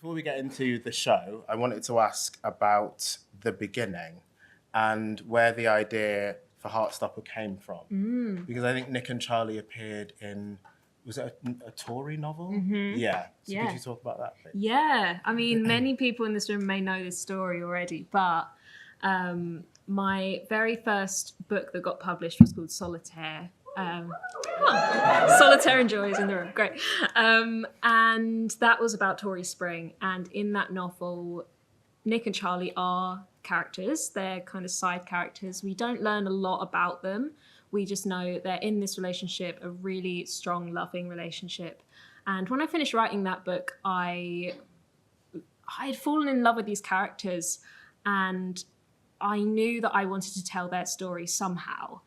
Before we get into the show, I wanted to ask about the beginning and where the idea for Heartstopper came from. Because I think Nick and Charlie appeared in, was it a Tory novel? Mm-hmm. Yeah. So Yeah. could you talk about that, please? Yeah. I mean, many people in this room may know this story already, but my very first book that got published was called Solitaire. Solitaire and Joy is in the room. Great. And that was about Tory Spring. And in that novel, Nick and Charlie are characters. They're kind of side characters. We don't learn a lot about them. We just know they're in this relationship, a really strong, loving relationship. And when I finished writing that book, I had fallen in love with these characters, and I knew that I wanted to tell their story somehow.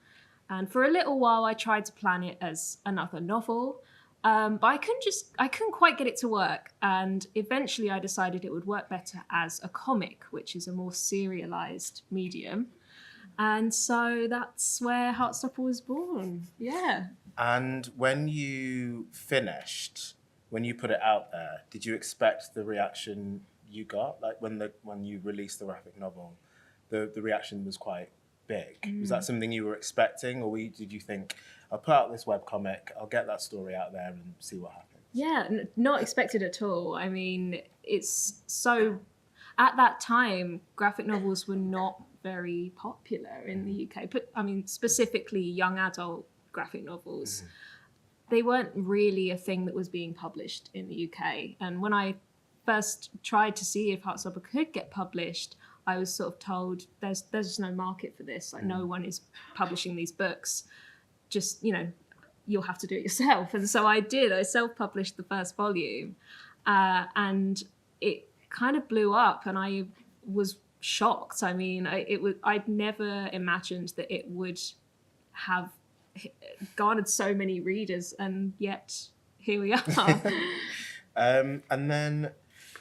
And for a little while, I tried to plan it as another novel, but I couldn't quite get it to work. And eventually I decided it would work better as a comic, which is a more serialized medium. And so that's where Heartstopper was born. Yeah. And when you finished, when you put it out there, did you expect the reaction you got? Like when you released the graphic novel, the reaction was quite big. Was that something you were expecting, or did you think, I'll put out this webcomic, I'll get that story out there and see what happens? Yeah, not expected at all. I mean, it's so... At that time, graphic novels were not very popular in the UK. But I mean, specifically young adult graphic novels. They weren't really a thing that was being published in the UK. And when I first tried to see if Heartstopper could get published, I was sort of told there's just no market for this. Like no one is publishing these books. Just, you'll have to do it yourself. And so I did. I self-published the first volume, and it kind of blew up, and I was shocked. I mean, I'd never imagined that it would have garnered so many readers, and yet here we are. And then,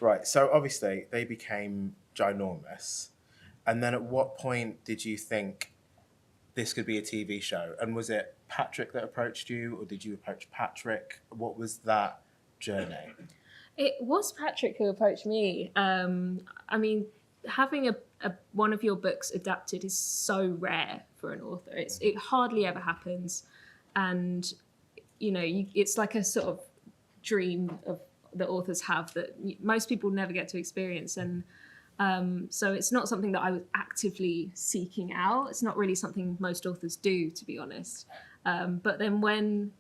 right, so obviously they became ginormous. And then at what point did you think this could be a TV show? And was it Patrick that approached you, or did you approach Patrick? What was that journey? It was Patrick who approached me. I mean, having one of your books adapted is so rare for an author. It hardly ever happens. And, it's like a sort of dream that authors have that most people never get to experience. And so it's not something that I was actively seeking out. It's not really something most authors do, to be honest. But then when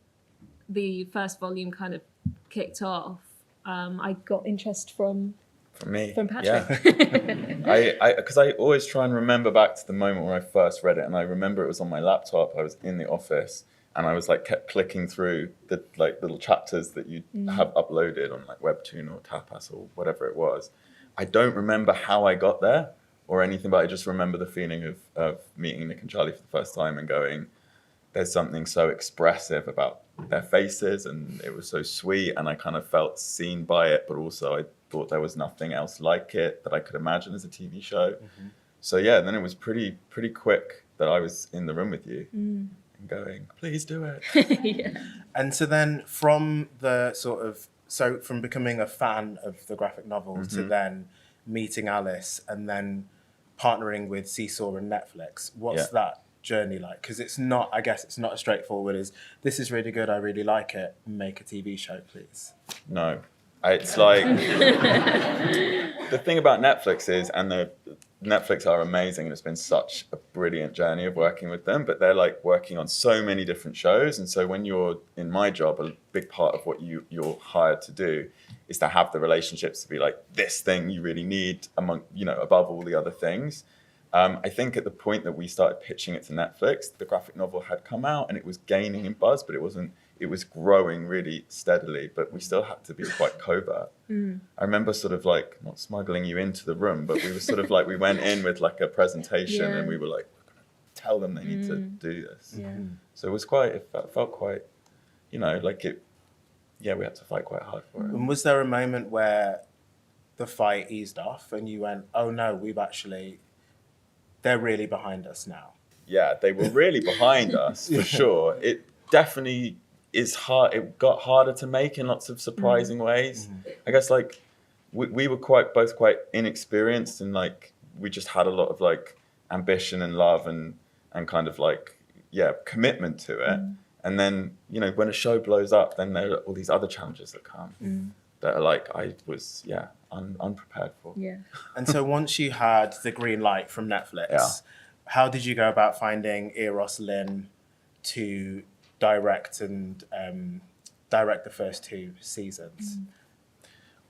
the first volume kind of kicked off, I got interest from Patrick. Yeah. Because I always try and remember back to the moment when I first read it, and I remember it was on my laptop. I was in the office, and I was kept clicking through the little chapters that you have uploaded on Webtoon or Tapas or whatever it was. I don't remember how I got there or anything, but I just remember the feeling of meeting Nick and Charlie for the first time and going, there's something so expressive about their faces, and it was so sweet, and I kind of felt seen by it, but also I thought there was nothing else like it that I could imagine as a TV show. So yeah, then it was pretty quick that I was in the room with you and going, please do it. Yeah. And so then from from becoming a fan of the graphic novel to then meeting Alice and then partnering with Seesaw and Netflix, what's that journey like? Because it's not as straightforward as, this is really good, I really like it, make a TV show, please. No. It's like, the thing about Netflix is, and Netflix are amazing, and it's been such a brilliant journey of working with them, but they're working on so many different shows. And so when you're in my job, a big part of what you're hired to do is to have the relationships to be this thing you really need above all the other things. I think at the point that we started pitching it to Netflix, the graphic novel had come out and it was gaining in buzz, but it was growing really steadily, but we still had to be quite covert. I remember sort of not smuggling you into the room, but we were sort of we went in with a presentation and we were we're going to tell them they need to do this. Yeah. So it felt quite, we had to fight quite hard for it. And was there a moment where the fight eased off and you went, oh no, they're really behind us now? Yeah, they were really behind us, for sure. It definitely is hard. It got harder to make in lots of surprising ways. I guess we were both quite inexperienced, and like we just had a lot of like ambition and love and kind of like commitment to it. And then when a show blows up, then there are all these other challenges that come that are like I was unprepared for. Yeah. And so once you had the green light from Netflix, how did you go about finding Eros Lynn to direct the first 2 seasons?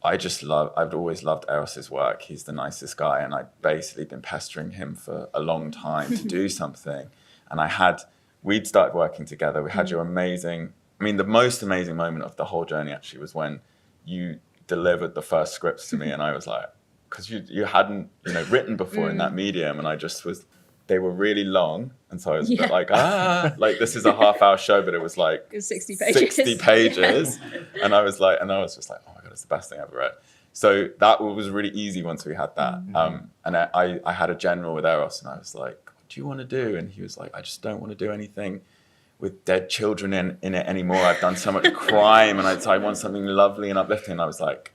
I've always loved Eros's work. He's the nicest guy, and I'd basically been pestering him for a long time to do something. And we'd started working together. We had your the most amazing moment of the whole journey actually was when you delivered the first scripts to me, and I was like, because you hadn't written before in that medium, and I just was. They were really long, and so I was a bit like, like this is a half-hour show, but it was like it was 60 pages. 60 pages, and I was just like, oh my god, it's the best thing I've ever read. So that was really easy once we had that. And I had a general with Eros, and I was like, what do you want to do? And he was like, I just don't want to do anything with dead children in it anymore. I've done so much crime, and I want something lovely and uplifting. And I was like,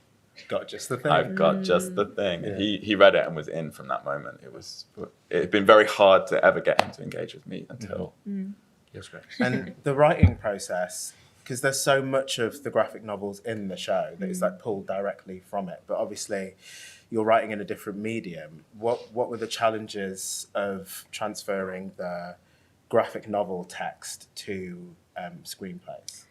got just the thing. I've got just the thing. And he read it and was in from that moment. It had been very hard to ever get him to engage with me until it was great. And the writing process, because there's so much of the graphic novels in the show that is like pulled directly from it, but obviously you're writing in a different medium. What were the challenges of transferring the graphic novel text to screenplays?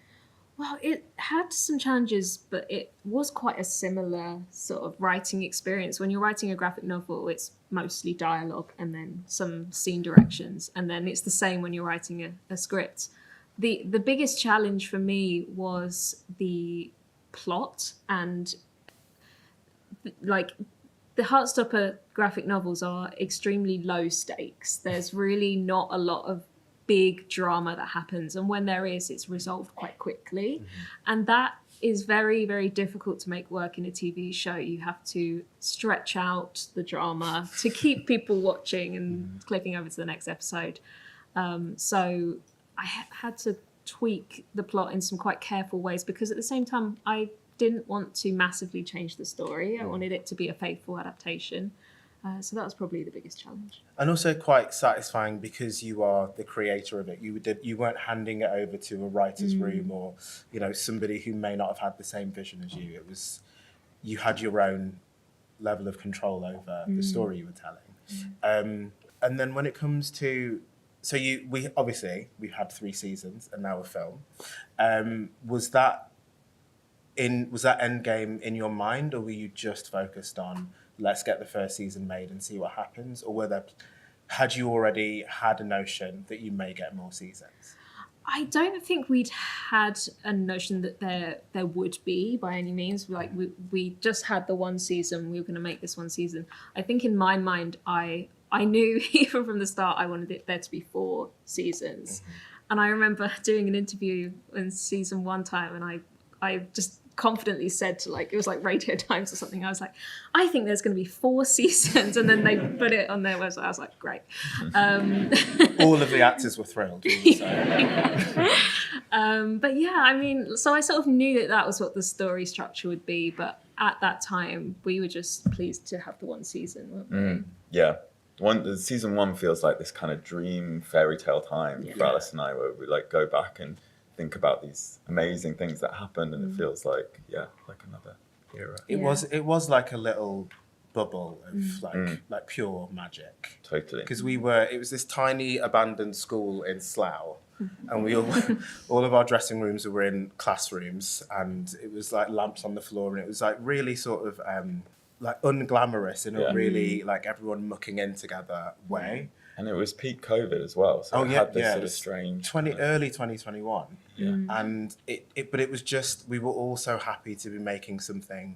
Well, it had some challenges, but it was quite a similar sort of writing experience. When you're writing a graphic novel, it's mostly dialogue and then some scene directions. And then it's the same when you're writing a script. The biggest challenge for me was the plot, and like the Heartstopper graphic novels are extremely low stakes. There's really not a lot of big drama that happens, and when there is, it's resolved quite quickly. And that is very, very difficult to make work in a TV show. You have to stretch out the drama to keep people watching and clicking over to the next episode. So I had to tweak the plot in some quite careful ways, because at the same time I didn't want to massively change the story. I wanted it to be a faithful adaptation. So that was probably the biggest challenge. And also quite satisfying because you are the creator of it. You weren't handing it over to a writer's room or somebody who may not have had the same vision as you. It was you had your own level of control over the story you were telling. And then when it comes to we've had 3 seasons and now a film. Was that Endgame in your mind, or were you just focused on let's get the first season made and see what happens? Or had you already had a notion that you may get more seasons? I don't think we'd had a notion that there would be by any means. Like we just had the 1 season. We were going to make this 1 season. I think in my mind, I knew even from the start I wanted it there to be 4 seasons. And I remember doing an interview in season 1 time, and I just confidently said to it was like Radio Times or something, I was like, I think there's going to be 4 seasons, and then they put it on their website. I was like, great. All of the actors were thrilled. But yeah, so I sort of knew that was what the story structure would be, but at that time we were just pleased to have the 1 season, weren't we? Yeah. Season 1 feels like this kind of dream fairy tale time for Alice and I, where we go back and think about these amazing things that happened, and it feels like another era. It was like a little bubble of like pure magic. Totally. Because it was this tiny abandoned school in Slough, and we all of our dressing rooms were in classrooms, and it was like lamps on the floor, and it was like really sort of like unglamorous in a really like everyone mucking in together way. And it was peak COVID as well, so it had this sort of strange early 2021. And but it was just, we were all so happy to be making something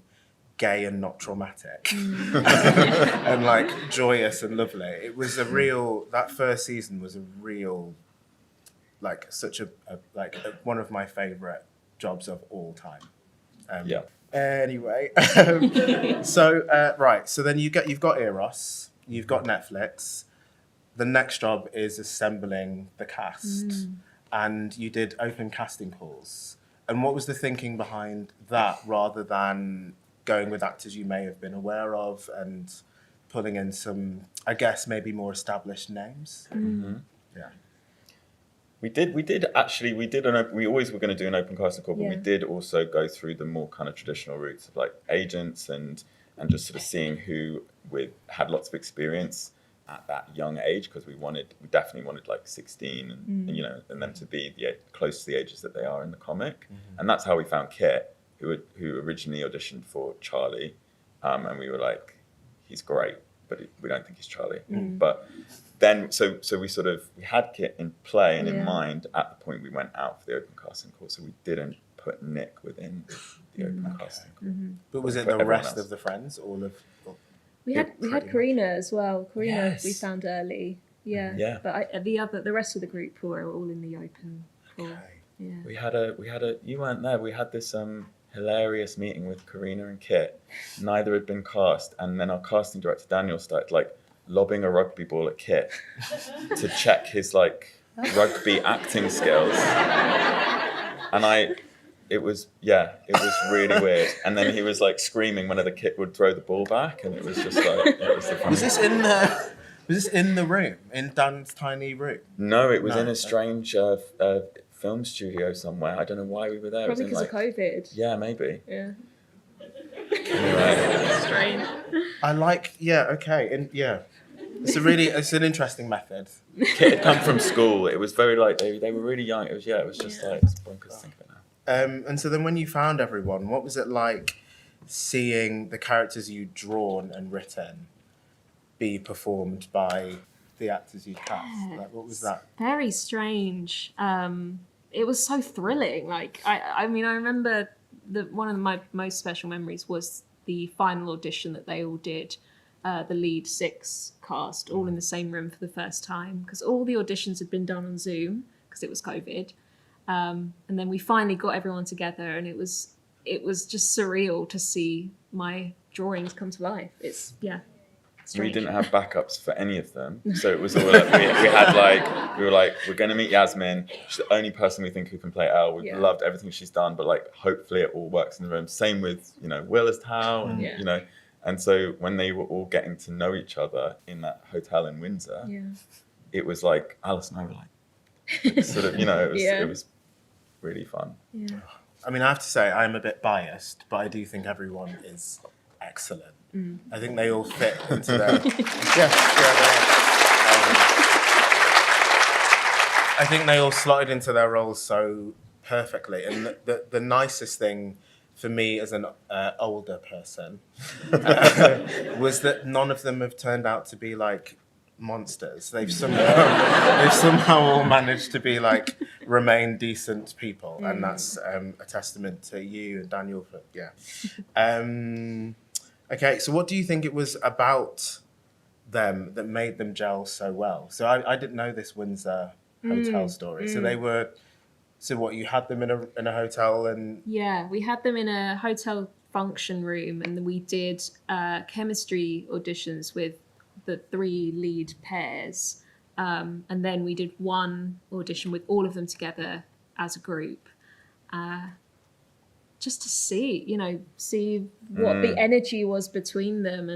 gay and not traumatic and like joyous and lovely. It was that first season was a real, like such one of my favorite jobs of all time. Anyway, so then you've got Eros, you've got Netflix. The next job is assembling the cast, and you did open casting calls. And what was the thinking behind that, rather than going with actors you may have been aware of and pulling in some, I guess, maybe more established names. Yeah. We always were going to do an open casting call, but we did also go through the more kind of traditional routes of like agents and just sort of seeing who had lots of experience at that young age, because we definitely wanted like 16 and you know, and them to be close to the ages that they are in the comic. And that's how we found Kit, who originally auditioned for Charlie, and we were like, he's great, but we don't think he's Charlie. But then so we had Kit in play and in mind at the point we went out for the open casting call, so we didn't put Nick within the open casting call. But was it the rest of the friends, all of? We had Karina as well. Karina we found early. Yeah. But the rest of the group were all in the open call. Yeah. We had a you weren't there. We had this hilarious meeting with Karina and Kit. Neither had been cast, and then our casting director Daniel started like lobbing a rugby ball at Kit to check his like rugby acting skills. And it was really weird. And then he was like screaming whenever Kit would throw the ball back, and it was just like Was this in the room, in Dan's tiny room? No, it was in a strange film studio somewhere. I don't know why we were there. Probably because of COVID. Yeah, maybe. Yeah. Anyway. Strange. It's an interesting method. Kit had come from school. It was very like they were really young. It was just like it's bonkers to think of it now. And so then when you found everyone, what was it like seeing the characters you'd drawn and written be performed by the actors you'd cast? Like, what was that? Very strange. It was so thrilling. Like, I mean, I remember one of my most special memories was the final audition that they all did, the lead 6 cast, all in the same room for the first time, because all the auditions had been done on Zoom because it was COVID. And then we finally got everyone together, and it was just surreal to see my drawings come to life. It's strange. We didn't have backups for any of them, so it was all like we were like, we're going to meet Yasmin. She's the only person we think who can play Elle. We loved everything she's done, but like hopefully it all works in the room. Same with Will as Tao, and you know. And so when they were all getting to know each other in that hotel in Windsor, it was like Alice and I were like, sort of, it was really fun. Yeah. I mean, I have to say, I'm a bit biased, but I do think everyone is excellent. I think they all fit into their... I think they all slotted into their roles so perfectly. And the nicest thing for me as an older person was that none of them have turned out to be like monsters. They've somehow all managed to be like remain decent people, and that's a testament to you and Daniel for Okay, so what do you think it was about them that made them gel so well? So I didn't know this Windsor hotel story. So they were. So what, you had them in a hotel and... Yeah, we had them in a hotel function room, and then we did chemistry auditions with the 3 lead pairs. And then we did one audition with all of them together as a group. Just to see what the energy was between them,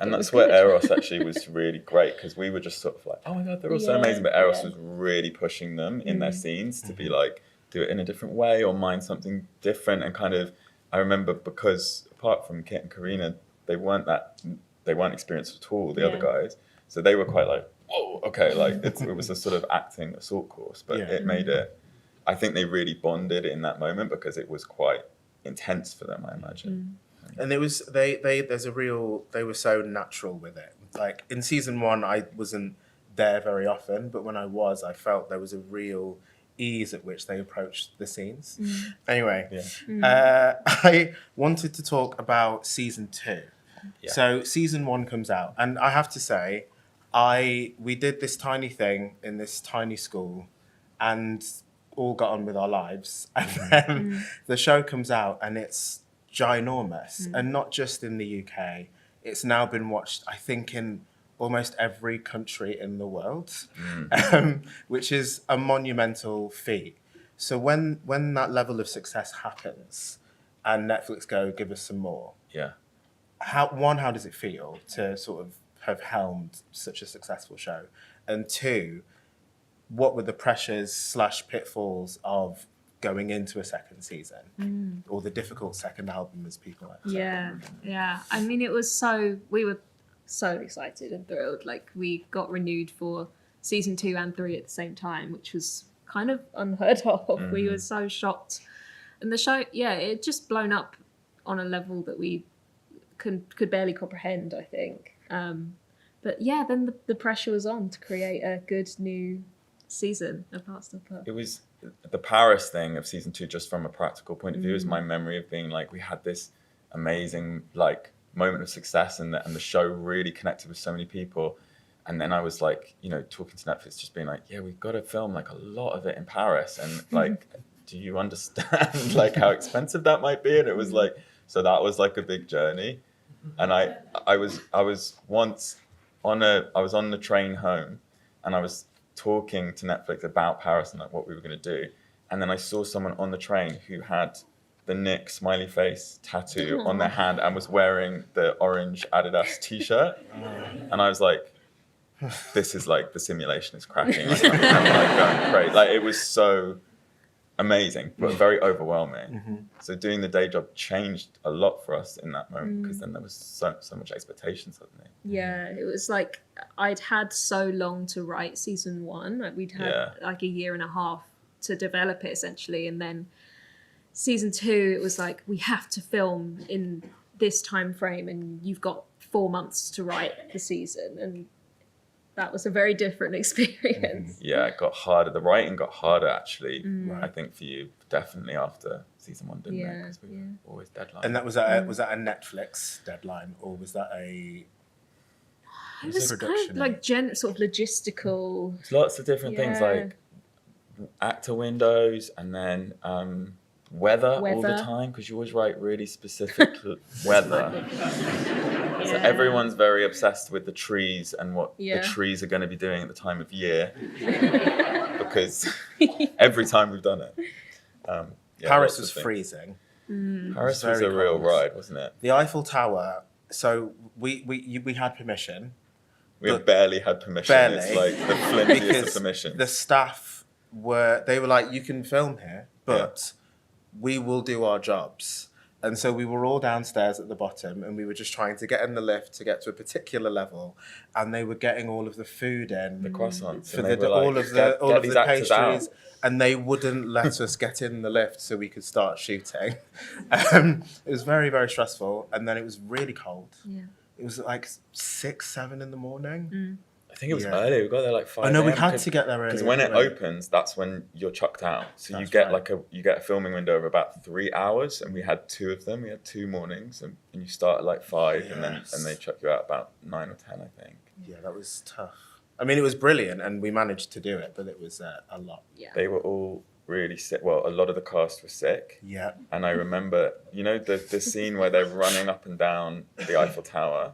and that's where Eros actually was really great, because we were just sort of like, oh my God, they're all so amazing. But Eros was really pushing them in their scenes to be like, do it in a different way or mind something different. And kind of, I remember, because apart from Kit and Karina, they weren't experienced at all, the other guys. So they were quite like, whoa, okay, like it was a sort of acting assault course, but it made it, I think they really bonded in that moment because it was quite intense for them, I imagine. And it was they were so natural with it. Like in season 1, I wasn't there very often, but when I was, I felt there was a real ease at which they approached the scenes. Anyway, I wanted to talk about season 2. Yeah. So season 1 comes out, and I have to say, we did this tiny thing in this tiny school, and all got on with our lives. And then the show comes out, and it's ginormous, and not just in the UK. It's now been watched, I think, in almost every country in the world, which is a monumental feat. So when that level of success happens, and Netflix go, give us some more. Yeah. How does it feel to sort of have helmed such a successful show? And two, what were the pressures / pitfalls of going into a second season, or the difficult second album, as people like to say? Yeah. I mean, we were so excited and thrilled. Like, we got renewed for season 2 and 3 at the same time, which was kind of unheard of. We were so shocked. And the show, it just blown up on a level that we could barely comprehend, I think. But yeah, then the pressure was on to create a good new season of Heartstopper. It was the Paris thing of season 2, just from a practical point of view, is my memory of being like, we had this amazing like moment of success, and the show really connected with so many people. And then I was like, talking to Netflix, just being like, yeah, we've got to film like a lot of it in Paris, and like, do you understand like how expensive that might be? And it was like, so that was like a big journey. And I was once on the train home, and I was talking to Netflix about Paris and like what we were going to do, and then I saw someone on the train who had the Nick smiley face tattoo on their hand and was wearing the orange Adidas t-shirt, and I was like, this is like, the simulation is cracking. Like, I'm like going crazy. Like, it was so amazing, but very overwhelming. So doing the day job changed a lot for us in that moment, because then there was so much expectation suddenly. Yeah, it was like, I'd had so long to write season 1. Like, we'd had like a year and a half to develop it essentially, and then season 2, it was like, we have to film in this time frame, and you've got 4 months to write the season, and that was a very different experience. Yeah, it got harder. The writing got harder, actually. I think for you, definitely after season 1, didn't it? Because we were always deadline. And that was that a Netflix deadline, or was that a? It was kind of like sort of logistical. There's lots of different things, like actor windows, and then weather all the time, because you always write really specific weather. So everyone's very obsessed with the trees and what the trees are going to be doing at the time of year, because every time we've done it. Paris was freezing. Paris was a real ride, wasn't it? The Eiffel Tower. So we had permission. We barely had permission. Barely. It's like the flimsiest of permission. The staff were like, you can film here, but we will do our jobs. And so we were all downstairs at the bottom, and we were just trying to get in the lift to get to a particular level, and they were getting all of the food in, the croissants, for all of the pastries, and they wouldn't let us get in the lift so we could start shooting. It was very, very stressful, and then it was really cold. Yeah. It was like 6, 7 in the morning. I think it was early. We got there like 5 I know, we had to get there early. Because when it opens, that's when you're chucked out. So you get a filming window of about 3 hours, and we had 2 of them. We had 2 mornings, and you start at like 5, and they chuck you out about 9 or 10, I think. Yeah, that was tough. I mean, it was brilliant, and we managed to do it, but it was a lot. Yeah. They were all really sick. Well, a lot of the cast were sick. Yeah. And I remember, the scene where they're running up and down the Eiffel Tower,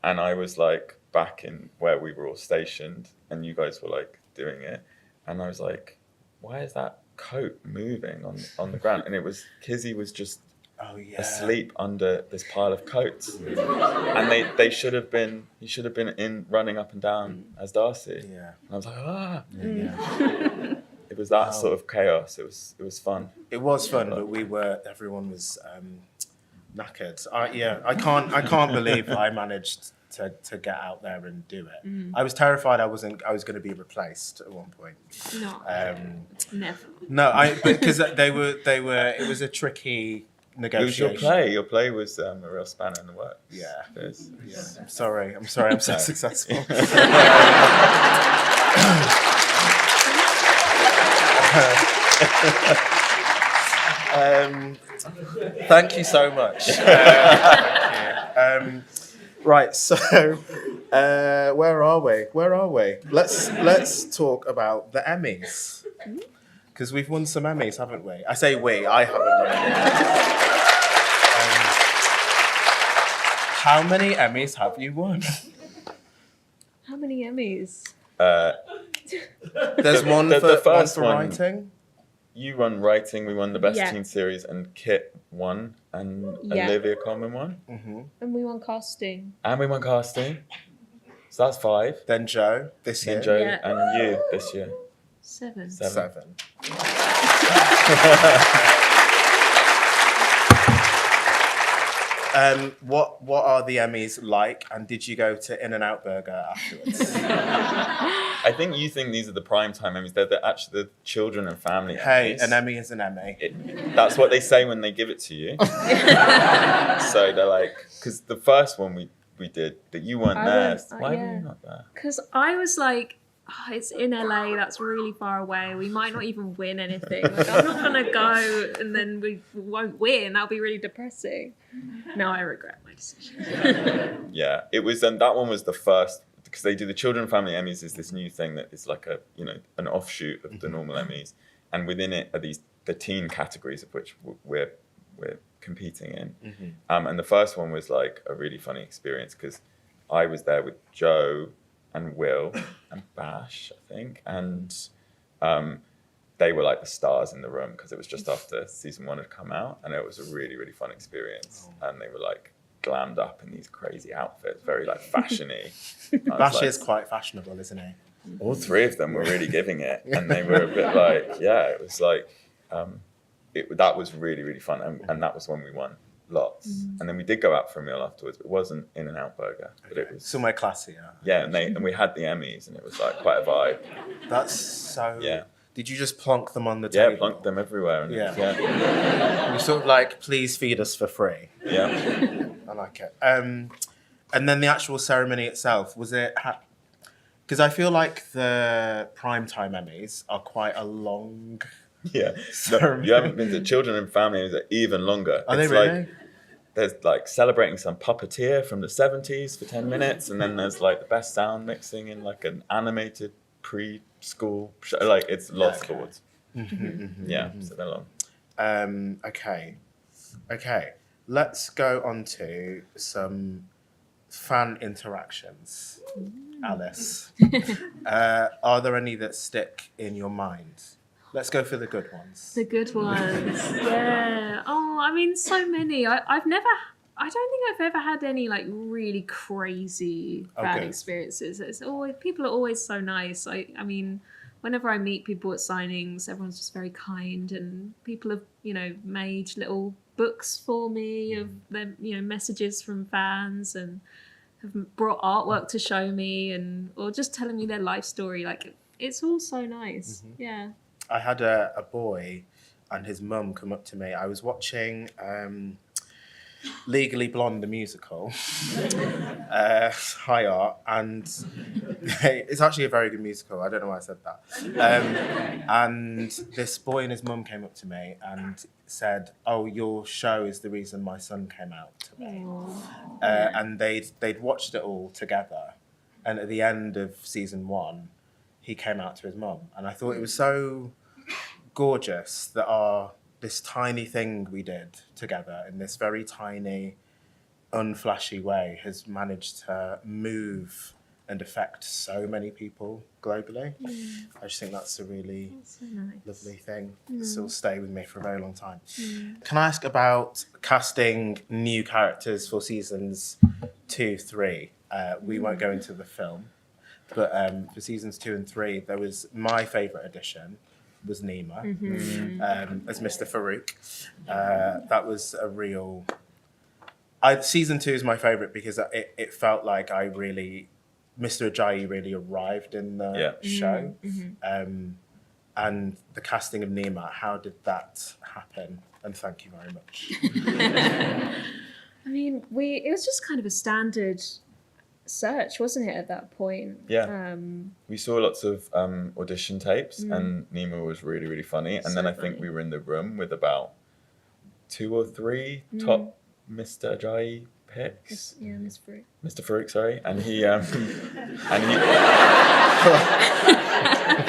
and I was like back in where we were all stationed, and you guys were like doing it, and I was like, why is that coat moving on the ground? And it was Kizzy was just asleep under this pile of coats, and he should have been in running up and down as Darcy. And I was like, It was that sort of chaos. It was fun. It was fun, but everyone was knackered. I can't believe I managed to get out there and do it. I was terrified I was going to be replaced at one point. No, never. No, because it was a tricky negotiation. It was your play. Your play was a real spanner in the works. Yeah. Yeah. I'm sorry. I'm so successful. Thank you so much. Thank you. Right, so where are we? Let's talk about the Emmys, because we've won some Emmys, haven't we? I say we. I haven't won any. How many Emmys have you won? How many Emmys? There's one for writing. you won writing, we won the best Yeah. teen series, and Kit won, and Yeah. Olivia Colman won, And we won casting. and we won casting. So that's 5. Then Joe this year. Then Joe Yeah. and you this year. 7. 7. What are the Emmys like, and did you go to In-N-Out Burger afterwards? I think you think these are the primetime Emmys. They're actually the children and family Hey, Emmys. an Emmy is an Emmy. That's what they say when they give it to you. So they're like, because the first one we did, that you weren't I there. went, Why yeah. were you not there? Because I was like, oh, it's in LA, that's really far away. We might not even win anything. Like, I'm not going to go and then we won't win. That'll be really depressing. No, I regret my decision. Yeah, it was, and that one was the first, because they do the Children and Family Emmys is this new thing that is like an offshoot of the normal Emmys, and within it are the teen categories of which we're competing in. And the first one was like a really funny experience because I was there with Joe and Will and Bash, I think, and they were like the stars in the room because it was just after season 1 had come out, and it was a really, really fun experience. And they were like glammed up in these crazy outfits, very like fashion-y. Bash is quite fashionable, isn't he? All 3 of them were really giving it, and they were a bit like, yeah, it was like, that was really, really fun, and that was when we won lots. And then we did go out for a meal afterwards, but it wasn't In-N-Out Burger, but it was somewhere classier. Yeah, and we had the Emmys, and it was like quite a vibe. That's so. Yeah. Did you just plonk them on the table? Yeah, plunked them everywhere. And You sort of like, please feed us for free. Yeah. I like it. And then the actual ceremony itself, was it? Because I feel like the primetime Emmys are quite a long. Yeah. No, you haven't been to Children and Family, Emmys are even longer. Are they really? Like, there's like celebrating some puppeteer from the 70s for 10 minutes, and then there's like the best sound mixing in like an animated preschool show. Like it's lots of awards. Yeah, so they're long. Okay. Let's go on to some fan interactions. Alice, are there any that stick in your mind? Let's go for the good ones. The good ones, yeah. Oh, I mean, so many. I don't think I've ever had any like really crazy fan experiences. It's always, people are always so nice. I mean, whenever I meet people at signings, everyone's just very kind, and people have, made little books for me of them, messages from fans, and have brought artwork to show me, or just telling me their life story. Like, it's all so nice. Yeah. I had a boy and his mum come up to me. I was watching Legally Blonde, the musical, High Art, and it's actually a very good musical. I don't know why I said that. And this boy and his mum came up to me and said, "Oh, your show is the reason my son came out to me." And they'd watched it all together, and at the end of season 1, he came out to his mum, and I thought it was so gorgeous that this tiny thing we did together in this very tiny, unflashy way has managed to move and affect so many people globally. I just think that's a really lovely thing. This will stay with me for a very long time. Can I ask about casting new characters for seasons 2, 3? We won't go into the film, but for seasons 2 and 3, there was my favourite addition was Nima as Mr. Farouk. That was a real. Season 2 is my favourite because it felt like Mr. Ajayi really arrived in the show. And the casting of Nima, how did that happen? And thank you very much. I mean, it was just kind of a standard search, wasn't it, at that point? Yeah. We saw lots of audition tapes, and Nima was really, really funny. And then I think we were in the room with about 2 or 3 top Mr. Ajayi picks. Yeah, Mr. Farouk, sorry. And he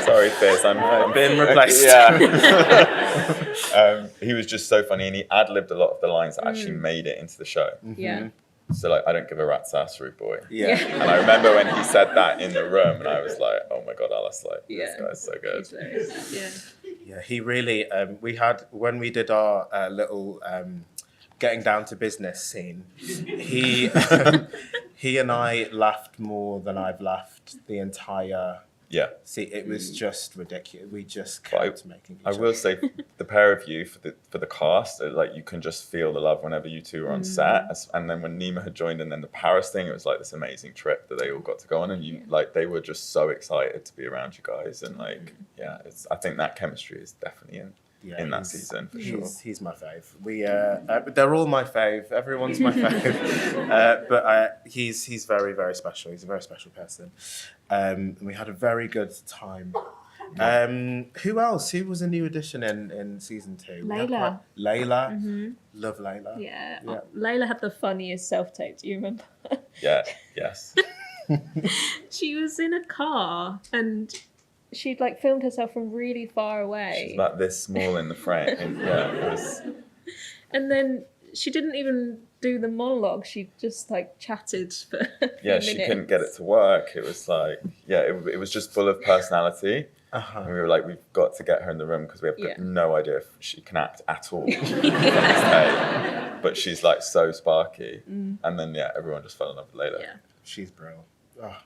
sorry, Fizz, I'm being replaced. Yeah. He was just so funny, and he ad-libbed a lot of the lines that actually made it into the show. Yeah. So like, I don't give a rat's ass, rude boy. Yeah. And I remember when he said that in the room, and I was like, oh my God, Alice, like, this guy's so good. Yeah. Yeah, he really. We had when we did our little getting down to business scene. He he and I laughed more than I've laughed the entire. Yeah. See, it was just ridiculous. We just But kept making. I will say, the pair of you for the cast, like you can just feel the love whenever you two were on set. And then when Nima had joined, and then the Paris thing, it was like this amazing trip that they all got to go on, and you like they were just so excited to be around you guys, and like I think that chemistry is definitely in that season for sure. He's my fave. They're all my fave. Everyone's my fave. But he's very, very special. He's a very special person. And we had a very good time. Who else? Who was a new addition in season 2? Layla. Layla. Love Layla. Yeah. Layla had the funniest self-tape. Do you remember? Yeah. Yes. She was in a car and she'd like filmed herself from really far away. She's about this small in the frame. And, it was. And then she didn't even do the monologue. She just like chatted for a few minutes. She couldn't get it to work. It was like, it was just full of personality. And we were like, we've got to get her in the room because we have no idea if she can act at all. But she's like so sparky. And then, everyone just fell in love with Layla. Yeah. She's brilliant. Oh.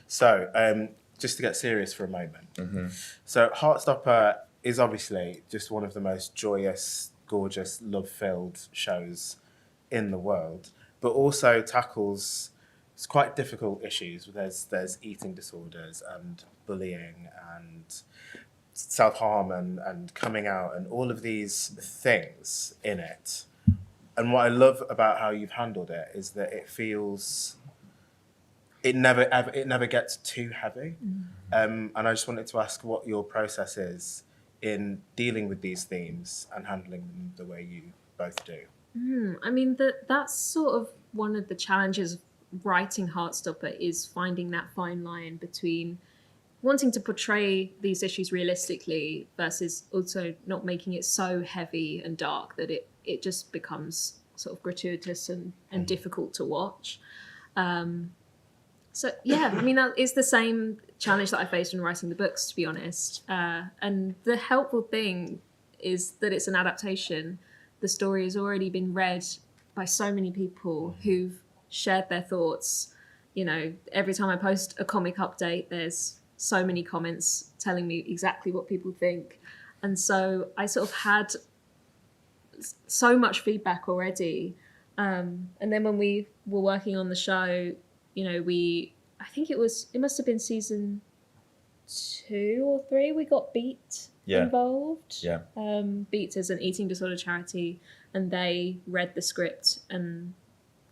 So, just to get serious for a moment. So Heartstopper is obviously just one of the most joyous, gorgeous, love-filled shows in the world, but also tackles quite difficult issues. There's eating disorders and bullying and self-harm and coming out and all of these things in it. And what I love about how you've handled it is that it feels... It never gets too heavy. And I just wanted to ask what your process is in dealing with these themes and handling them the way you both do. I mean, that's sort of one of the challenges of writing Heartstopper, is finding that fine line between wanting to portray these issues realistically versus also not making it so heavy and dark that it just becomes sort of gratuitous and difficult to watch. So, I mean, it's the same challenge that I faced when writing the books, to be honest. And the helpful thing is that it's an adaptation. The story has already been read by so many people who've shared their thoughts. You know, every time I post a comic update, there's so many comments telling me exactly what people think. And so I sort of had so much feedback already. And then when we were working on the show, you know, I think it must have been season 2 or 3, we got Beat involved. Yeah. Beat is an eating disorder charity, and they read the script and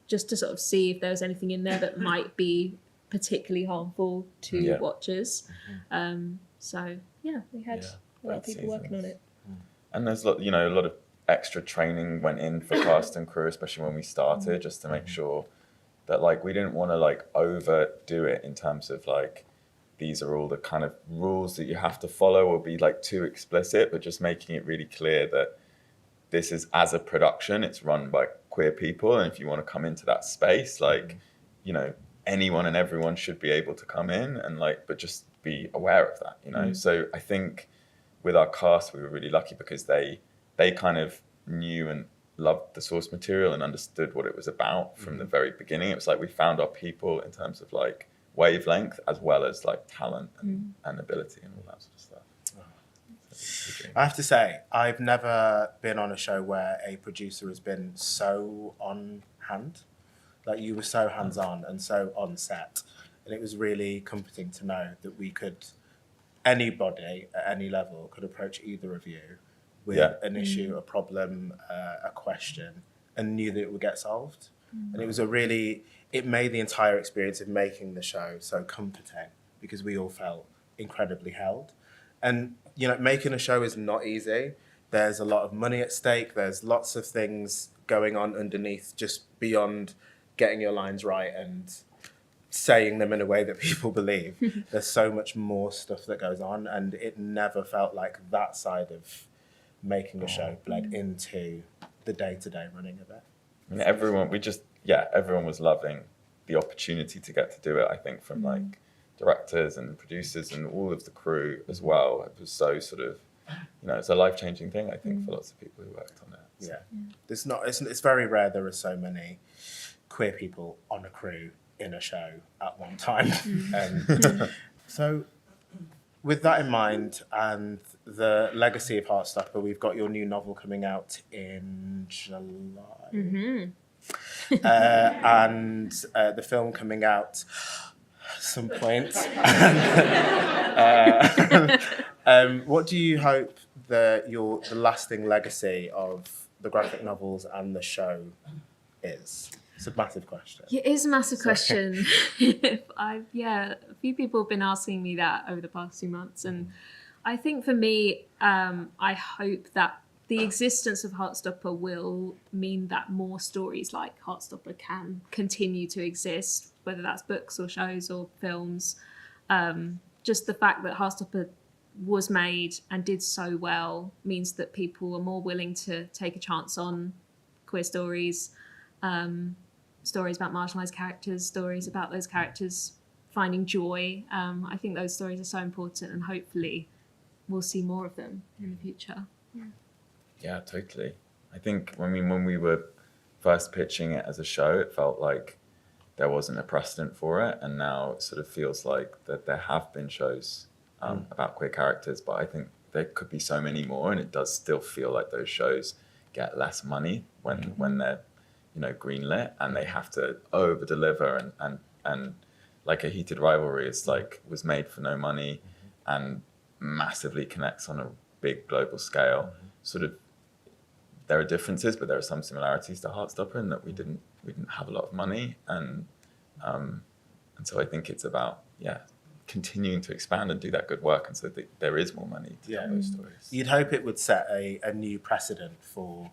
just to sort of see if there was anything in there that might be particularly harmful to watchers. So we had a lot of people working on it. And there's a lot of extra training went in for cast and crew, especially when we started, just to make sure that like we didn't want to like overdo it in terms of like these are all the kind of rules that you have to follow or be like too explicit, but just making it really clear that this is, as a production, it's run by queer people, and if you want to come into that space, like anyone and everyone should be able to come in and like, but just be aware of that, So I think with our cast, we were really lucky because they kind of knew and loved the source material and understood what it was about from the very beginning. It was like we found our people in terms of like wavelength as well as like talent and ability and all that sort of stuff. I have to say, I've never been on a show where a producer has been so on hand. Like you were so hands-on and so on set. And it was really comforting to know that anybody at any level could approach either of you with an issue, a problem, a question, and knew that it would get solved. And it made the entire experience of making the show so comforting because we all felt incredibly held. And, making a show is not easy. There's a lot of money at stake. There's lots of things going on underneath just beyond getting your lines right and saying them in a way that people believe. There's so much more stuff that goes on, and it never felt like that side of making a show bled into the day-to-day running of it. I mean, everyone was loving the opportunity to get to do it, I think, from like directors and producers and all of the crew as well. It was so sort of it's a life-changing thing, I think, for lots of people who worked on it. So. Yeah. It's very rare there are so many queer people on a crew in a show at one time. So with that in mind and the legacy of Heartstopper, we've got your new novel coming out in July. And the film coming out at some point. What do you hope the lasting legacy of the graphic novels and the show is? It's a massive question. It is a massive question. A few people have been asking me that over the past few months, and I think for me, I hope that the existence of Heartstopper will mean that more stories like Heartstopper can continue to exist, whether that's books or shows or films. Just the fact that Heartstopper was made and did so well means that people are more willing to take a chance on queer stories, stories about marginalised characters, stories about those characters finding joy. I think those stories are so important, and hopefully we'll see more of them in the future. Yeah, totally. I think, when we were first pitching it as a show, it felt like there wasn't a precedent for it, and now it sort of feels like that there have been shows about queer characters, but I think there could be so many more, and it does still feel like those shows get less money when they're greenlit, and they have to over deliver, and like A Heated Rivalry was made for no money and massively connects on a big global scale. Sort of there are differences, but there are some similarities to Heartstopper in that we didn't have a lot of money, and so I think it's about continuing to expand and do that good work, and so that there is more money to tell those stories. You'd hope it would set a new precedent for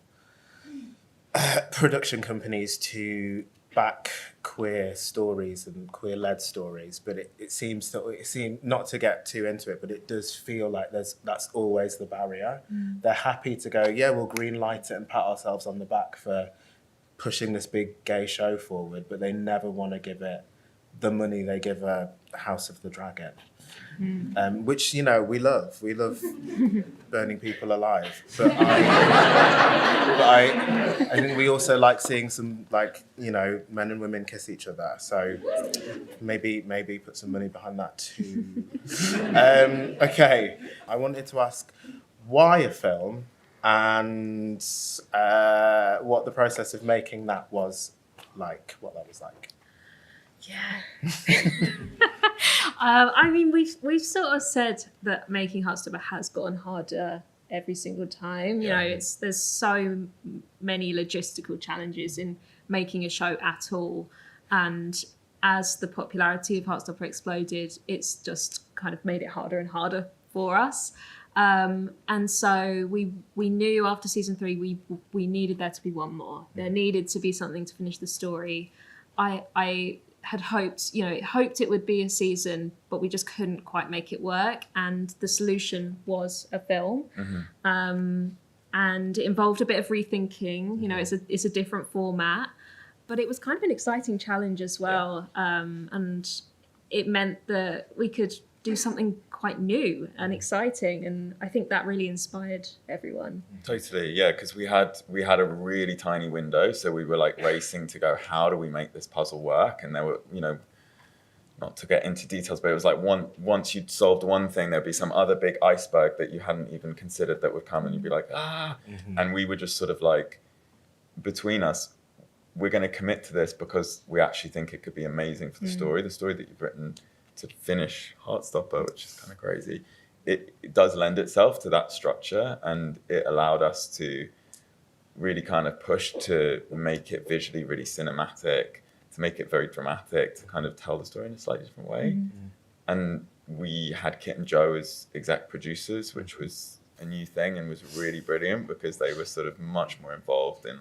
production companies to back queer stories and queer-led stories, but it seems not to get too into it, but it does feel like that's always the barrier. They're happy to go, we'll greenlight it and pat ourselves on the back for pushing this big gay show forward, but they never want to give it the money they give a House of the Dragon, which we love. We love burning people alive, but I think we also like seeing some men and women kiss each other. So maybe put some money behind that too. Okay, I wanted to ask why a film and what the process of making that was like. What that was like. Yeah. We've sort of said that making Heartstopper has gotten harder every single time. There's so many logistical challenges in making a show at all, and as the popularity of Heartstopper exploded, it's just kind of made it harder and harder for us. And so we knew after season 3 we needed there to be one more. There needed to be something to finish the story. I had hoped it would be a season, but we just couldn't quite make it work. And the solution was a film, and it involved a bit of rethinking. It's a different format, but it was kind of an exciting challenge as well. And it meant that we could do something quite new and exciting, and I think that really inspired everyone. Totally, yeah, because we had a really tiny window, so we were racing to go, how do we make this puzzle work? And there were, not to get into details, but it was once you'd solved one thing, there'd be some other big iceberg that you hadn't even considered that would come, and you'd be like, and we were just sort of between us, we're going to commit to this because we actually think it could be amazing for the story that you've written to finish Heartstopper, which is kind of crazy. It does lend itself to that structure, and it allowed us to really kind of push to make it visually really cinematic, to make it very dramatic, to kind of tell the story in a slightly different way. And we had Kit and Joe as exec producers, which was a new thing and was really brilliant because they were sort of much more involved in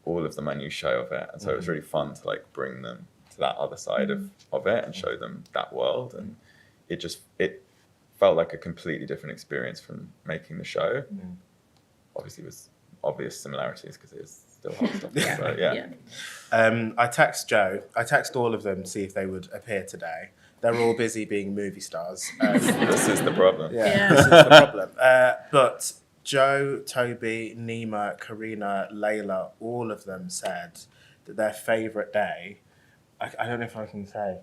all of the minutiae of it. And so it was really fun to bring them to that other side of it and show them that world, and it felt like a completely different experience from making the show. Obviously with obvious similarities because it is still Heartstopper. I text Joe, I text all of them to see if they would appear today, They're all busy being movie stars. This is the problem. Yeah, this is the problem. But Joe, Toby, Nima, Karina, Layla, all of them said that their favourite day, I don't know if I can say,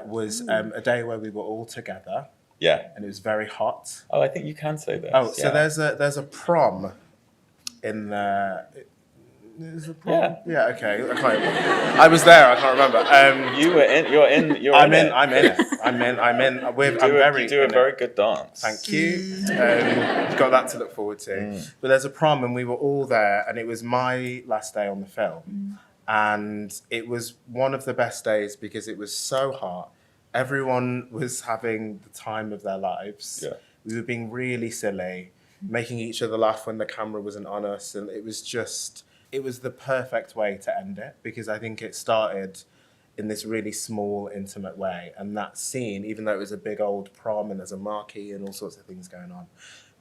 was a day where we were all together. Yeah. And it was very hot. Oh, I think you can say this. Oh, so there's a prom in the... There's a prom? Yeah, okay. I was there, I can't remember. You're in it. I'm in it. I'm very You do a very good dance. Thank you. You've got that to look forward to. But there's a prom and we were all there and it was my last day on the film. And it was one of the best days because it was so hot. Everyone was having the time of their lives. Yeah. We were being really silly, making each other laugh when the camera wasn't on us. And it was the perfect way to end it because I think it started in this really small, intimate way. And that scene, even though it was a big old prom and there's a marquee and all sorts of things going on,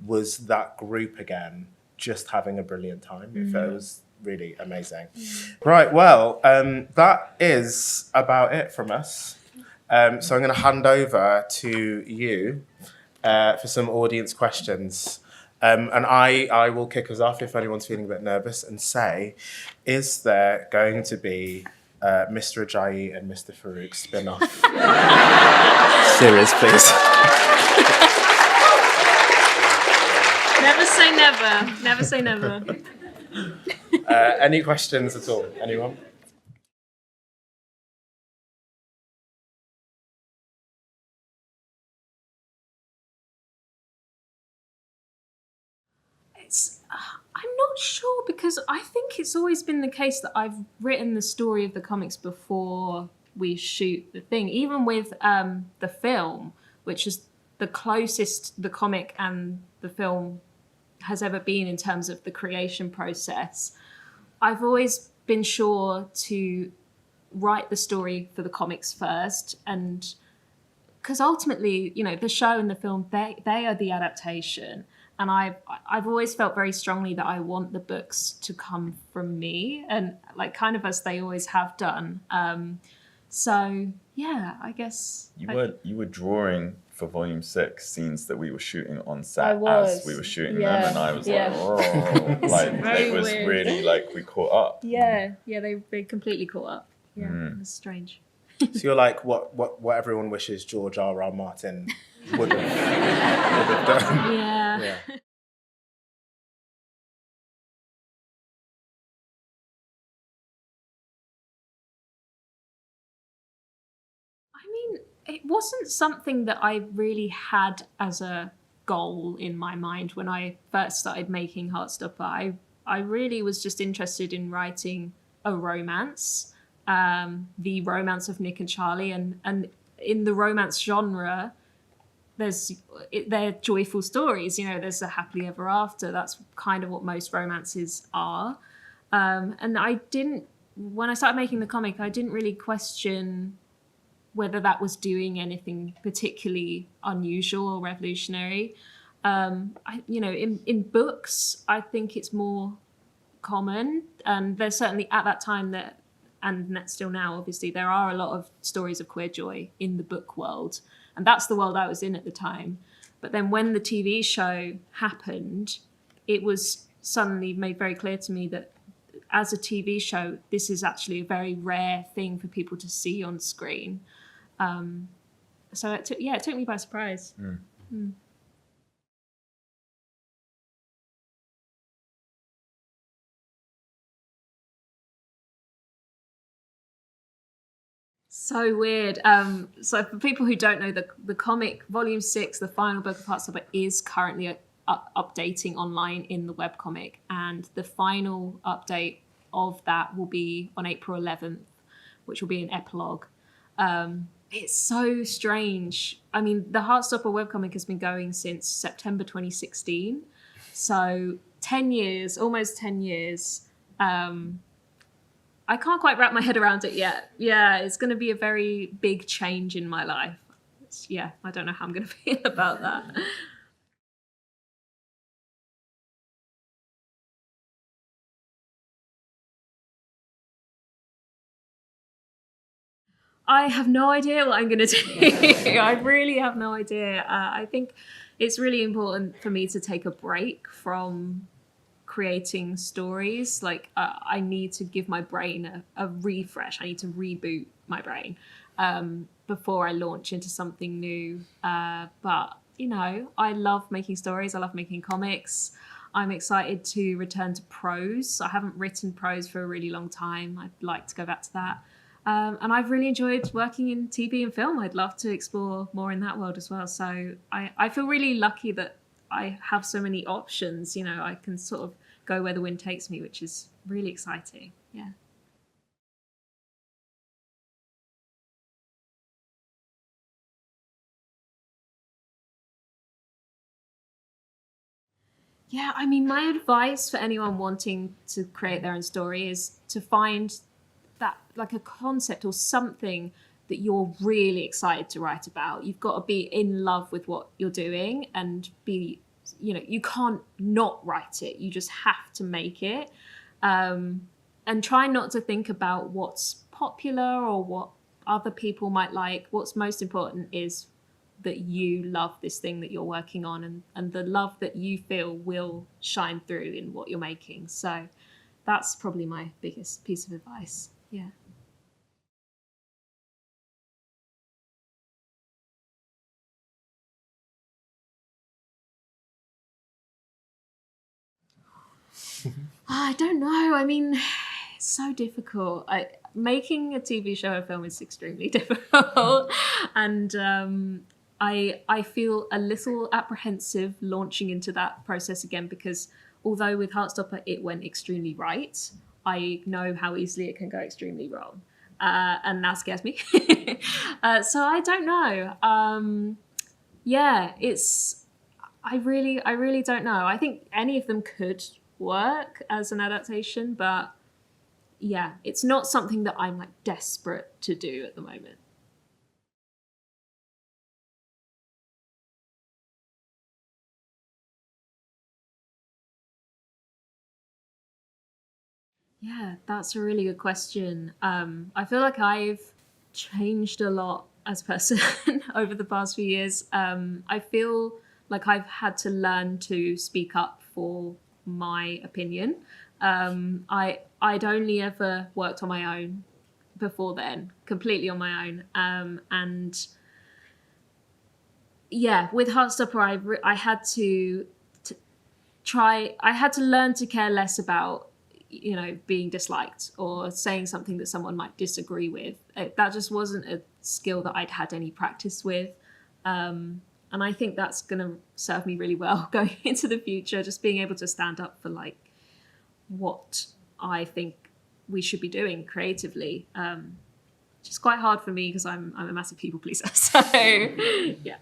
was that group again, just having a brilliant time. It was really amazing. Right, well, that is about it from us. So I'm going to hand over to you for some audience questions. And I will kick us off if anyone's feeling a bit nervous and say, is there going to be Mr. Ajayi and Mr. Farouk spin-off series, please? Never say never. Never say never. Any questions at all? Anyone? I'm not sure because I think it's always been the case that I've written the story of the comics before we shoot the thing. Even with the film, which is the closest the comic and the film has ever been in terms of the creation process, I've always been sure to write the story for the comics first, and because ultimately, the show and the film, they are the adaptation. And I've always felt very strongly that I want the books to come from me, and kind of as they always have done. So yeah, I guess you were drawing for Volume 6 scenes that we were shooting on set as we were shooting them, and I was like, oh, it was weird. really we caught up. Yeah, they completely caught up. Yeah, it was strange. So you're like what everyone wishes George R.R. Martin would have done. Yeah. I mean, it wasn't something that I really had as a goal in my mind when I first started making Heartstopper. I really was just interested in writing a romance, the romance of Nick and Charlie, and in the romance genre, they're joyful stories. There's a happily ever after. That's kind of what most romances are. And when I started making the comic, I didn't really question whether that was doing anything particularly unusual or revolutionary. In books, I think it's more common. And there's certainly at that time and still now, obviously, there are a lot of stories of queer joy in the book world. And that's the world I was in at the time. But then when the TV show happened, it was suddenly made very clear to me that as a TV show, this is actually a very rare thing for people to see on screen. So it took me by surprise. So weird. So for people who don't know, the comic Volume 6, the final book of Heartstopper, is currently updating online in the webcomic, and the final update of that will be on April 11th, which will be an epilogue. It's so strange. I mean, the Heartstopper webcomic has been going since September 2016. So 10 years, almost 10 years. I can't quite wrap my head around it yet. Yeah, it's going to be a very big change in my life. I don't know how I'm going to feel about that. I have no idea what I'm going to do. I really have no idea. I think it's really important for me to take a break from creating stories. Like I need to give my brain a refresh. I need to reboot my brain before I launch into something new. But, you know, I love making stories. I love making comics. I'm excited to return to prose. I haven't written prose for a really long time. I'd like to go back to that. And I've really enjoyed working in TV and film. I'd love to explore more in that world as well. So I feel really lucky that I have so many options. You know, I can sort of go where the wind takes me, which is really exciting. Yeah. Yeah, I mean, my advice for anyone wanting to create their own story is to find that, like, a concept or something that you're really excited to write about. You've got to be in love with what you're doing and be, you know, you can't not write it. You just have to make it. And try not to think about what's popular or what other people might like. What's most important is that you love this thing that you're working on, and the love that you feel will shine through in what you're making. So that's probably my biggest piece of advice. Yeah. I don't know. I mean, it's so difficult. Making a TV show or film is extremely difficult. And I feel a little apprehensive launching into that process again, because although with Heartstopper it went extremely right, I know how easily it can go extremely wrong. And that scares me. So I don't know. Yeah, I really don't know. I think any of them could work as an adaptation, but yeah, it's not something that I'm like desperate to do at the moment. Yeah, that's a really good question. I feel like I've changed a lot as a person over the past few years. I feel like I've had to learn to speak up for my opinion. I'd only ever worked on my own before then, completely on my own. And yeah, with Heartstopper, I had to try. I had to learn to care less about, you know, being disliked or saying something that someone might disagree with. That just wasn't a skill that I'd had any practice with. And I think that's going to serve me really well going into the future, just being able to stand up for like what I think we should be doing creatively. Which is quite hard for me because I'm a massive people pleaser. So yeah.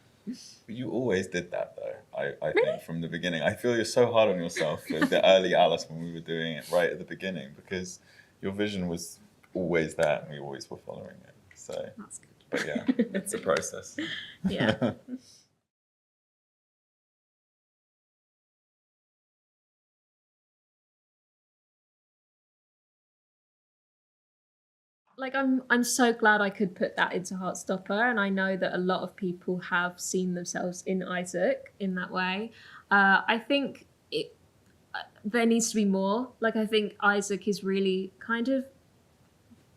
You always did that though, I think, from the beginning. I feel you're so hard on yourself with the early Alice when we were doing it right at the beginning, because your vision was always there and we always were following it. So That's good. but yeah, it's a process. Yeah. Like I'm so glad I could put that into Heartstopper, and I know that a lot of people have seen themselves in Isaac in that way. I think there needs to be more. Like I think Isaac is really kind of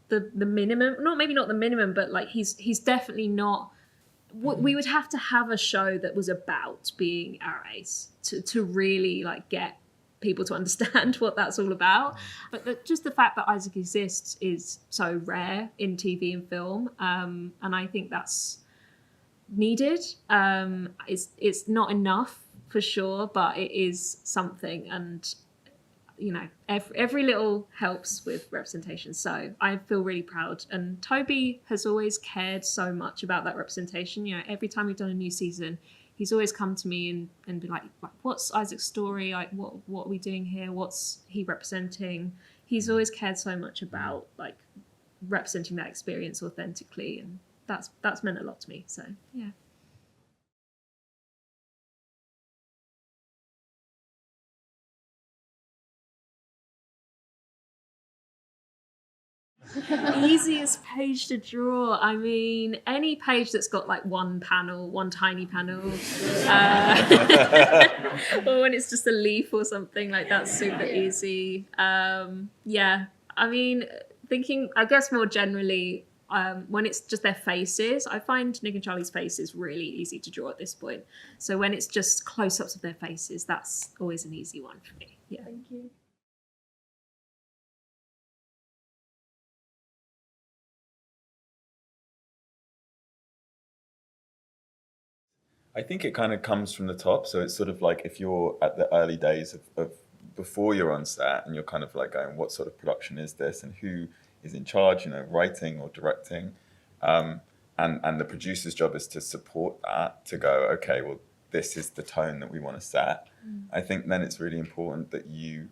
the minimum. Not the minimum, but like he's definitely not. We would have to have a show that was about being our ace to really like get people to understand what that's all about. But just the fact that Isaac exists is so rare in TV and film, and I think that's needed. It's not enough for sure, but it is something, and you know, every little helps with representation. So I feel really proud. And Toby has always cared so much about that representation. You know, every time we've done a new season, he's always come to me and be like, what's Isaac's story? Like, what are we doing here? What's he representing? He's always cared so much about like representing that experience authentically. And that's meant a lot to me. So yeah. Easiest page to draw. I mean, any page that's got like one panel, one tiny panel, or when it's just a leaf or something, like that's super easy. Yeah, I mean, thinking, I guess more generally, when it's just their faces, I find Nick and Charlie's faces really easy to draw at this point. So when it's just close-ups of their faces, that's always an easy one for me. Yeah. Thank you. I think it kind of comes from the top. So it's sort of like if you're at the early days of before you're on set and you're kind of like going, what sort of production is this and who is in charge, writing or directing. And the producer's job is to support that, to go, okay, well, this is the tone that we want to set. I think then it's really important that you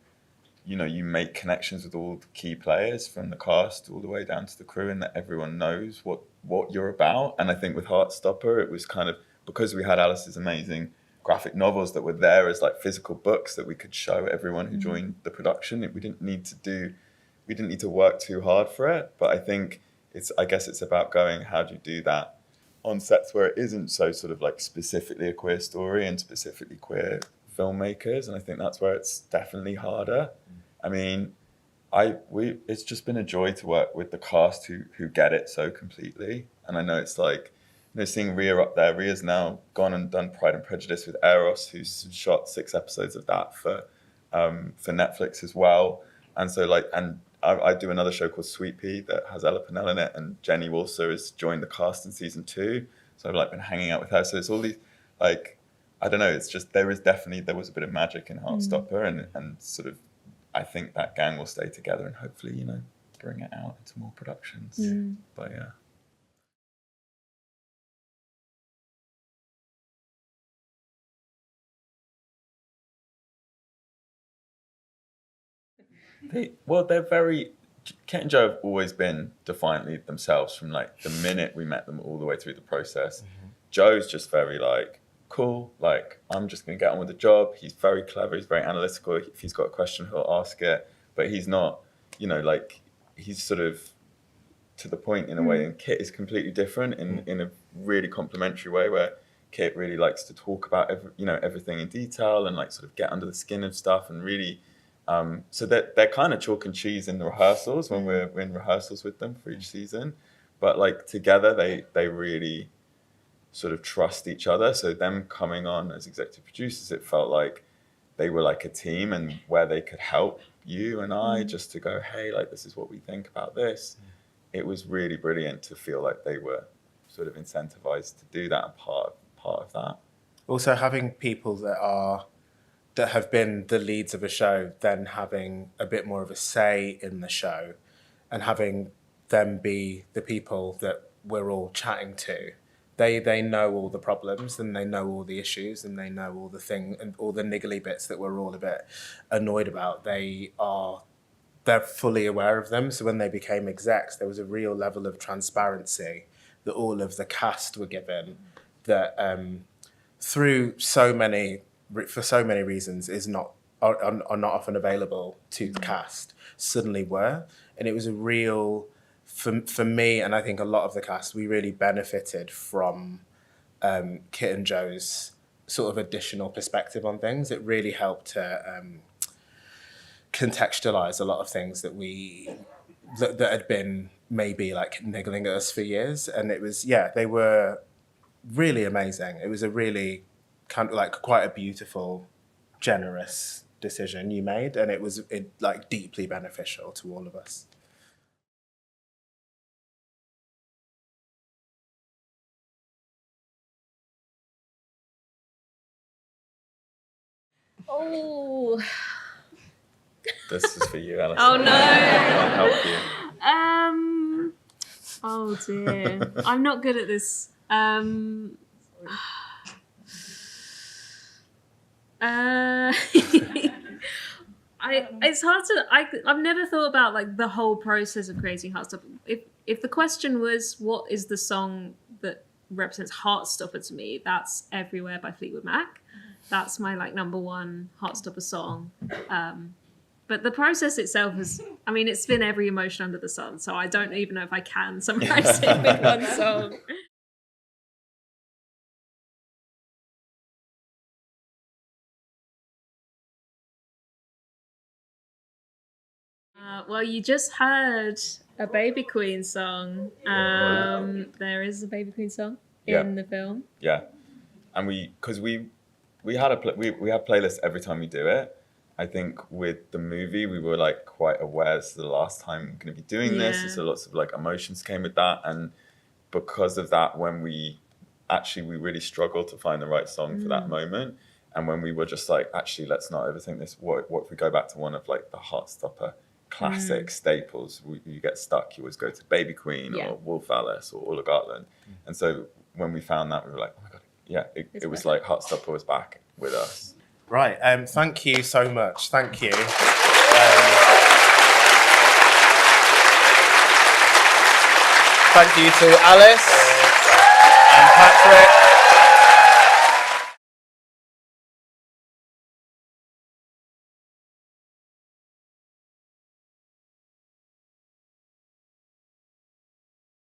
make connections with all the key players from the cast all the way down to the crew and that everyone knows what you're about. And I think with Heartstopper, it was kind of, because we had Alice's amazing graphic novels that were there as like physical books that we could show everyone who joined the production. We didn't need to work too hard for it. But I think I guess it's about going, how do you do that on sets where it isn't so sort of like specifically a queer story and specifically queer filmmakers. And I think that's where it's definitely harder. I mean, it's just been a joy to work with the cast who get it so completely. And I know it's like, seeing Rhea up there. Rhea's now gone and done Pride and Prejudice with Eros, who's shot 6 episodes of that for Netflix as well. And so I do another show called Sweet Pea that has Ella Pennell in it, and Jenny also has joined the cast in season 2. So I've been hanging out with her. So it's all these I don't know. It's just there was a bit of magic in Heartstopper, and sort of I think that gang will stay together and hopefully bring it out into more productions. But yeah. They're very. Kit and Joe have always been defiantly themselves from the minute we met them all the way through the process. Joe's just very cool. I'm just gonna get on with the job. He's very clever. He's very analytical. If he's got a question, he'll ask it. But he's not, he's sort of to the point in a way. And Kit is completely different in a really complimentary way where Kit really likes to talk about everything in detail and sort of get under the skin of stuff and really. So they're kind of chalk and cheese in the rehearsals when we're in rehearsals with them for each season, but together they really sort of trust each other. So them coming on as executive producers, it felt like they were like a team, and where they could help you and I just to go, hey, this is what we think about this. It was really brilliant to feel like they were sort of incentivized to do that and part of that. Also having people that have been the leads of a show, then having a bit more of a say in the show and having them be the people that we're all chatting to. They know all the problems and they know all the issues and they know all the thing and all the niggly bits that we're all a bit annoyed about. They're fully aware of them. So when they became execs, there was a real level of transparency that all of the cast were given that for so many reasons are not often available to the cast, suddenly were. And it was a real, for me, and I think a lot of the cast, we really benefited from Kit and Joe's sort of additional perspective on things. It really helped to contextualize a lot of things that that had been maybe niggling at us for years. And it was, they were really amazing. It was a really kind of quite a beautiful, generous decision you made, and it was deeply beneficial to all of us. Oh. This is for you, Alice. Oh no. I'll help you. Oh dear. I'm not good at this. It's hard to. I've never thought about the whole process of creating Heartstopper. If the question was what is the song that represents Heartstopper to me, that's Everywhere by Fleetwood Mac. That's my number one Heartstopper song. But the process itself is, I mean, it's been every emotion under the sun. So I don't even know if I can summarize it with one song. Well, you just heard a Baby Queen song. There is a Baby Queen song in the film. Yeah, and we have playlists every time we do it. I think with the movie we were like quite aware this is the last time we're going to be doing this, and so lots of like emotions came with that, and because of that, when we really struggled to find the right song for that moment, and when we were just like, actually, let's not overthink this. What if we go back to one of like the Heartstopper classic staples? You get stuck, you always go to Baby Queen or Wolf Alice or All of Gartland. And so when we found that, we were like, oh my God, it was like Heartstopper was back with us. Right, thank you so much. Thank you. Thank you to Alice and Patrick.